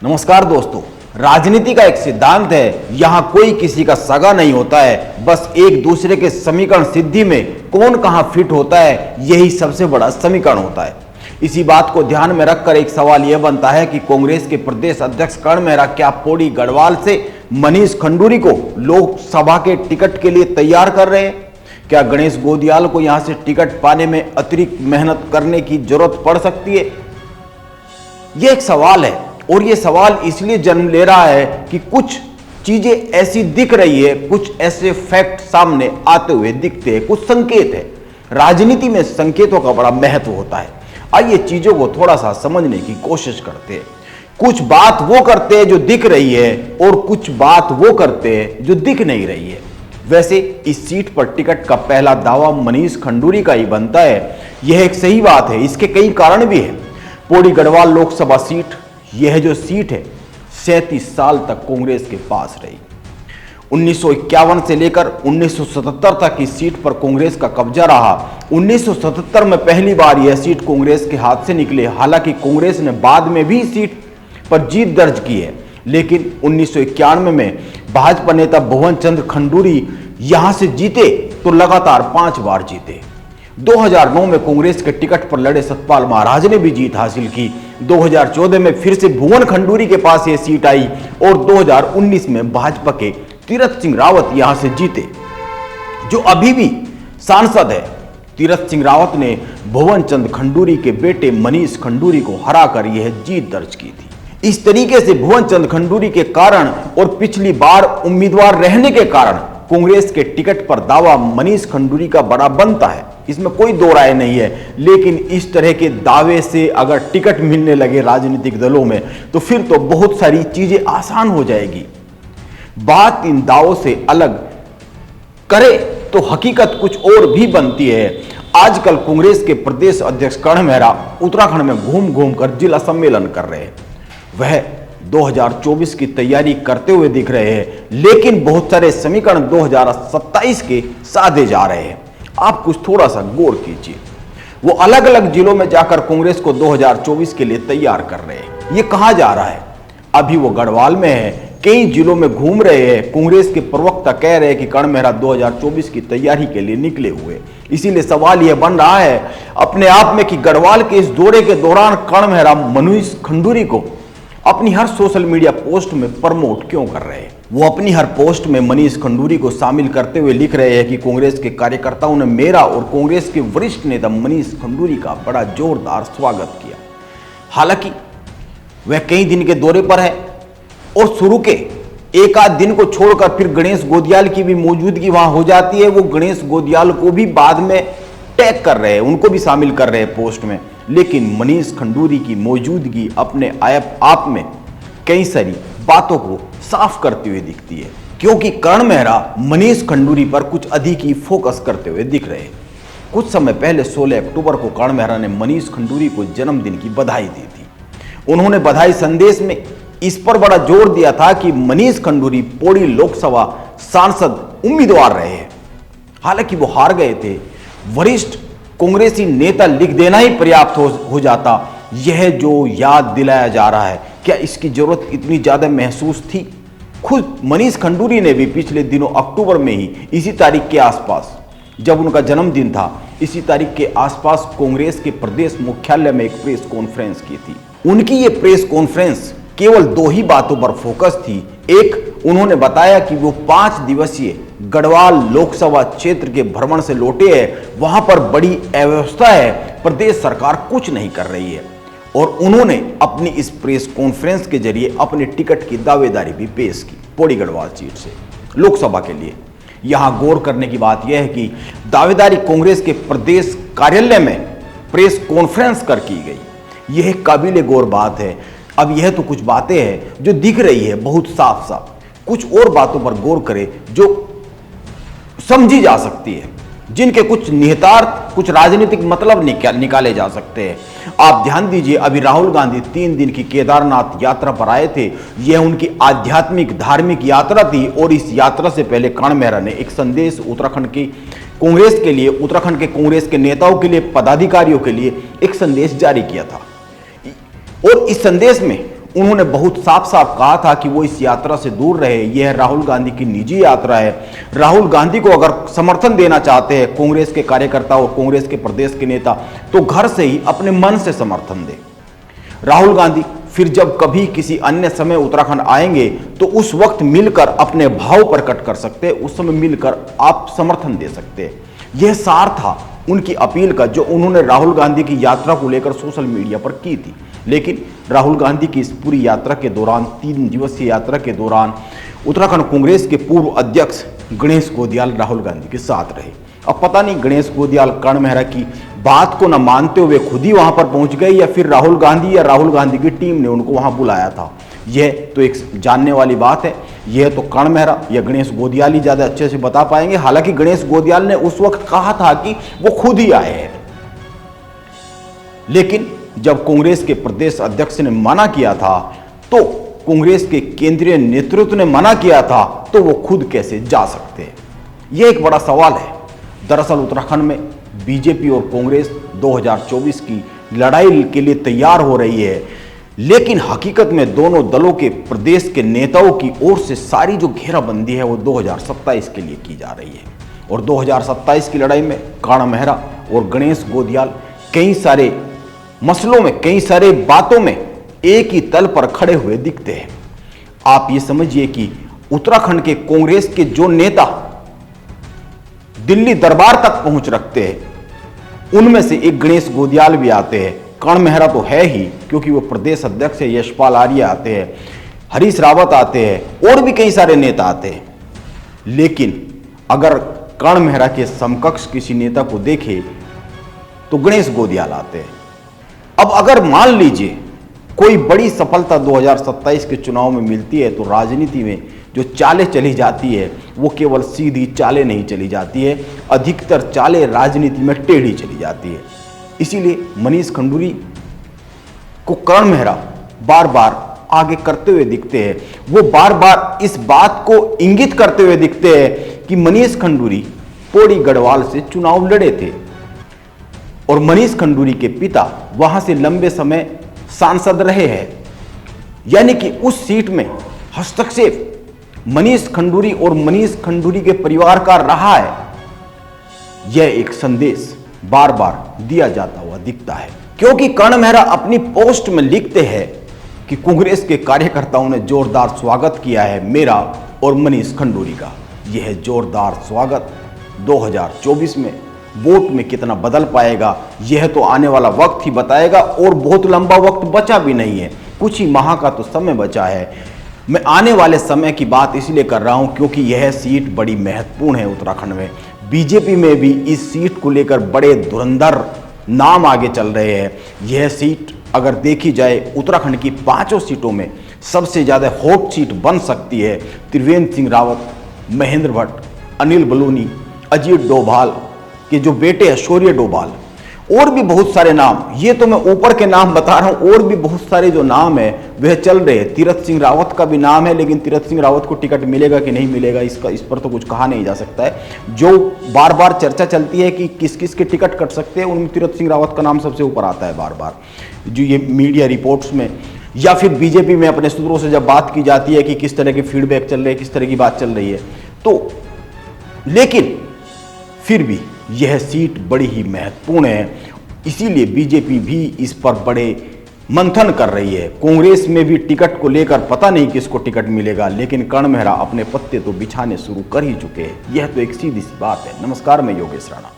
नमस्कार दोस्तों, राजनीति का एक सिद्धांत है, यहां कोई किसी का सगा नहीं होता है, बस एक दूसरे के समीकरण सिद्धि में कौन कहां फिट होता है, यही सबसे बड़ा समीकरण होता है। इसी बात को ध्यान में रखकर एक सवाल यह बनता है कि कांग्रेस के प्रदेश अध्यक्ष कर्ण मेहरा क्या पौड़ी गढ़वाल से मनीष खंडूरी को लोकसभा के टिकट के लिए तैयार कर रहे हैं? क्या गणेश गोदियाल को यहां से टिकट पाने में अतिरिक्त मेहनत करने की जरूरत पड़ सकती है? यह एक सवाल है और यह सवाल इसलिए जन्म ले रहा है कि कुछ चीजें ऐसी दिख रही है, कुछ ऐसे फैक्ट सामने आते हुए दिखते हैं, कुछ संकेत है। राजनीति में संकेतों का बड़ा महत्व होता है। आइए चीजों को थोड़ा सा समझने की कोशिश करते हैं। कुछ बात वो करते हैं जो दिख रही है और कुछ बात वो करते हैं जो दिख नहीं रही है। वैसे इस सीट पर टिकट का पहला दावा मनीष खंडूरी का ही बनता है। यह एक सही बात है, इसके कई कारण भी है। पौड़ी गढ़वाल लोकसभा सीट, यह जो सीट है 37 साल तक कांग्रेस के पास रही। 1951 से लेकर 1977 तक इस सीट पर कांग्रेस का कब्जा रहा। 1977 में पहली बार यह सीट कांग्रेस के हाथ से निकले। हालांकि कांग्रेस ने बाद में भी सीट पर जीत दर्ज की है, लेकिन 1991 में भाजपा नेता भुवन चंद्र खंडूरी यहां से जीते तो लगातार 5 बार जीते। 2009 में कांग्रेस के टिकट पर लड़े सतपाल महाराज ने भी जीत हासिल की। 2014 में फिर से भुवन खंडूरी के पास यह सीट आई और 2019 में भाजपा के तीरथ सिंह रावत यहां से जीते, जो अभी भी सांसद है। तीरथ सिंह रावत ने भुवन चंद्र खंडूरी के बेटे मनीष खंडूरी को हराकर यह जीत दर्ज की थी। इस तरीके से भुवन चंद्र खंडूरी के कारण और पिछली बार उम्मीदवार रहने के कारण कांग्रेस के टिकट पर दावा मनीष खंडूरी का बड़ा बनता है, इसमें कोई दो राय नहीं है। लेकिन इस तरह के दावे से अगर टिकट मिलने लगे राजनीतिक दलों में तो फिर तो बहुत सारी चीजें आसान हो जाएगी। बात इन दावों से अलग करे तो हकीकत कुछ और भी बनती है। आजकल कांग्रेस के प्रदेश अध्यक्ष कर्ण मेहरा उत्तराखंड में घूम घूम कर जिला सम्मेलन कर रहे हैं। वह 2024 की तैयारी करते हुए दिख रहे हैं, लेकिन बहुत सारे समीकरण 2027 के साधे जा रहे हैं। आप कुछ थोड़ा सा गौर कीजिए। वो अलग अलग जिलों में जाकर कांग्रेस को 2024 के लिए तैयार कर रहे हैं। ये कहां जा रहा है? अभी वो गढ़वाल में है, कई जिलों में घूम रहे हैं। कांग्रेस के प्रवक्ता कह रहे हैं कि कर्ण मेहरा 2024 की तैयारी के लिए निकले हुए। इसीलिए सवाल यह बन रहा है अपने आप में कि गढ़वाल के इस दौरे के दौरान कर्ण मेहरा मनीष खंडूरी को अपनी हर सोशल मीडिया पोस्ट में प्रमोट क्यों कर रहे हैं? वो अपनी हर पोस्ट में मनीष खंडूरी को शामिल करते हुए लिख रहे हैं कि कांग्रेस के कार्यकर्ताओं ने मेरा और कांग्रेस के वरिष्ठ नेता मनीष खंडूरी का बड़ा जोरदार स्वागत किया। हालांकि वह कई दिन के दौरे पर है और शुरू के एक आध दिन को छोड़कर फिर गणेश गोदियाल की भी मौजूदगी वहां हो जाती है। वो गणेश गोदियाल को भी बाद में टैग कर रहे हैं, उनको भी शामिल कर रहे हैं पोस्ट में। लेकिन मनीष खंडूरी की मौजूदगी अपने आप में कई सारी बातों को साफ करती हुई दिखती है, क्योंकि कर्ण मेहरा मनीष खंडूरी पर कुछ अधिक ही फोकस करते हुए दिख रहे हैं। कुछ समय पहले 16 अक्टूबर को कर्ण मेहरा ने मनीष खंडूरी को जन्मदिन की बधाई दी थी। उन्होंने बधाई संदेश में इस पर बड़ा जोर दिया था कि मनीष खंडूरी पौड़ी लोकसभा सांसद उम्मीदवार रहे हैं। हालांकि वो हार गए थे। वरिष्ठ कांग्रेसी नेता लिख देना ही पर्याप्त हो जाता। यह जो याद दिलाया जा रहा है, क्या इसकी जरूरत इतनी ज्यादा महसूस थी? खुद मनीष खंडूरी ने भी पिछले दिनों अक्टूबर में ही इसी तारीख के आसपास, जब उनका जन्मदिन था, इसी तारीख के आसपास कांग्रेस के प्रदेश मुख्यालय में एक प्रेस कॉन्फ्रेंस की थी। उनकी ये प्रेस कॉन्फ्रेंस केवल 2 ही बातों पर फोकस थी। एक, उन्होंने बताया कि वो 5 दिवसीय गढ़वाल लोकसभा क्षेत्र के भ्रमण से लौटे हैं। वहां पर बड़ी अव्यवस्था है, प्रदेश सरकार कुछ नहीं कर रही है। और उन्होंने अपनी इस प्रेस कॉन्फ्रेंस के जरिए अपने टिकट की दावेदारी भी पेश की पौड़ी गढ़वाल सीट से लोकसभा के लिए। यहां गौर करने की बात यह है कि दावेदारी कांग्रेस के प्रदेश कार्यालय में प्रेस कॉन्फ्रेंस कर की गई। यह काबिले गौर बात है। अब यह तो कुछ बातें हैं जो दिख रही है बहुत साफ साफ। कुछ और बातों पर गौर करें जो समझी जा सकती है, जिनके कुछ निहितार्थ, कुछ राजनीतिक मतलब निकाले जा सकते हैं। आप ध्यान दीजिए, अभी राहुल गांधी 3 दिन की केदारनाथ यात्रा पर आए थे। यह उनकी आध्यात्मिक धार्मिक यात्रा थी और इस यात्रा से पहले कर्ण मेहरा ने एक संदेश उत्तराखंड की कांग्रेस के लिए, उत्तराखंड के कांग्रेस के नेताओं के लिए, पदाधिकारियों के लिए एक संदेश जारी किया था। और इस संदेश में उन्होंने बहुत साफ साफ कहा था कि वो इस यात्रा से दूर रहे। यह राहुल गांधी की निजी यात्रा है। राहुल गांधी को अगर समर्थन देना चाहते हैं कांग्रेस के कार्यकर्ता और कांग्रेस के प्रदेश के नेता, तो घर से ही अपने मन से समर्थन दें। राहुल गांधी फिर जब कभी किसी अन्य समय उत्तराखंड आएंगे तो उस वक्त मिलकर अपने भाव प्रकट कर सकते हैं, उस समय मिलकर आप समर्थन दे सकते हैं। यह सार था उनकी अपील का जो उन्होंने राहुल गांधी की यात्रा को लेकर सोशल मीडिया पर की थी। लेकिन राहुल गांधी की इस पूरी यात्रा के दौरान, 3 दिवसीय यात्रा के दौरान, उत्तराखंड कांग्रेस के पूर्व अध्यक्ष गणेश गोदियाल राहुल गांधी के साथ रहे। अब पता नहीं गणेश गोदियाल कर्ण मेहरा की बात को न मानते हुए खुद ही वहां पर पहुंच गए या फिर राहुल गांधी या राहुल गांधी की टीम ने उनको वहां बुलाया था। यह तो एक जानने वाली बात है। यह तो कर्ण मेहरा या गणेश गोदियाल ही ज्यादा अच्छे से बता पाएंगे। हालांकि गणेश गोदियाल ने उस वक्त कहा था कि वो खुद ही आए हैं, लेकिन जब कांग्रेस के प्रदेश अध्यक्ष ने मना किया था, तो कांग्रेस के केंद्रीय नेतृत्व ने मना किया था, तो वो खुद कैसे जा सकते हैं? यह एक बड़ा सवाल है। दरअसल उत्तराखंड में बीजेपी और कांग्रेस 2024 की लड़ाई के लिए तैयार हो रही है, लेकिन हकीकत में दोनों दलों के प्रदेश के नेताओं की ओर से सारी जो घेराबंदी है वो 2027 के लिए की जा रही है। और 2027 की लड़ाई में कर्ण मेहरा और गणेश गोदियाल कई सारे मसलों में, कई सारे बातों में एक ही तल पर खड़े हुए दिखते हैं। आप ये समझिए कि उत्तराखंड के कांग्रेस के जो नेता दिल्ली दरबार तक पहुंच रखते हैं, उनमें से एक गणेश गोदियाल भी आते हैं। कर्ण मेहरा तो है ही, क्योंकि वो प्रदेश अध्यक्ष है। यशपाल आर्य आते हैं, हरीश रावत आते हैं, और भी कई सारे नेता आते हैं। लेकिन अगर कर्ण मेहरा के समकक्ष किसी नेता को देखे तो गणेश गोदियाल आते हैं। अब अगर मान लीजिए कोई बड़ी सफलता 2027 के चुनाव में मिलती है, तो राजनीति में जो चालें चली जाती है वो केवल सीधी चालें नहीं चली जाती है, अधिकतर चालें राजनीति में टेढ़ी चली जाती है। इसीलिए मनीष खंडूरी को कर्ण मेहरा बार बार आगे करते हुए दिखते हैं। वो बार बार इस बात को इंगित करते हुए दिखते हैं कि मनीष खंडूरी पौड़ी गढ़वाल से चुनाव लड़े थे और मनीष खंडूरी के पिता वहां से लंबे समय सांसद रहे हैं, यानी कि उस सीट में हस्तक्षेप मनीष खंडूरी और मनीष खंडूरी के परिवार का रहा है। यह एक संदेश बार बार दिया जाता हुआ दिखता है, क्योंकि कर्ण मेहरा अपनी पोस्ट में लिखते हैं कि कांग्रेस के कार्यकर्ताओं ने जोरदार स्वागत किया है मेरा और मनीष खंडूरी का। यह जोरदार स्वागत 2024 में वोट में कितना बदल पाएगा, यह तो आने वाला वक्त ही बताएगा। और बहुत लंबा वक्त बचा भी नहीं है, कुछ ही माह का तो समय बचा है। मैं आने वाले समय की बात इसलिए कर रहा हूं क्योंकि यह सीट बड़ी महत्वपूर्ण है उत्तराखंड में। बीजेपी में भी इस सीट को लेकर बड़े धुरंधर नाम आगे चल रहे हैं। यह सीट अगर देखी जाए उत्तराखंड की 5 सीटों में सबसे ज्यादा हॉट सीट बन सकती है। त्रिवेंद्र सिंह रावत, महेंद्र भट्ट, अनिल बलूनी, अजीत डोभाल के जो बेटे हैं शौर्य डोभाल, और भी बहुत सारे नाम, ये तो मैं ऊपर के नाम बता रहा हूं, और भी बहुत सारे जो नाम है वह चल रहे हैं। तीरथ सिंह रावत का भी नाम है, लेकिन तीरथ सिंह रावत को टिकट मिलेगा कि नहीं मिलेगा इस पर तो कुछ कहा नहीं जा सकता है। जो बार बार चर्चा चलती है कि किस किस के टिकट कट सकते हैं, उनमें तीरथ सिंह रावत का नाम सबसे ऊपर आता है बार बार, जो ये मीडिया रिपोर्ट्स में या फिर बीजेपी में अपने सूत्रों से जब बात की जाती है कि किस तरह के फीडबैक चल रहे हैं, किस तरह की बात चल रही है। तो लेकिन फिर भी यह सीट बड़ी ही महत्वपूर्ण है, इसीलिए बीजेपी भी इस पर बड़े मंथन कर रही है। कांग्रेस में भी टिकट को लेकर पता नहीं किसको टिकट मिलेगा, लेकिन कर्ण मेहरा अपने पत्ते तो बिछाने शुरू कर ही चुके हैं। यह तो एक सीधी सी बात है। नमस्कार, मैं योगेश राणा।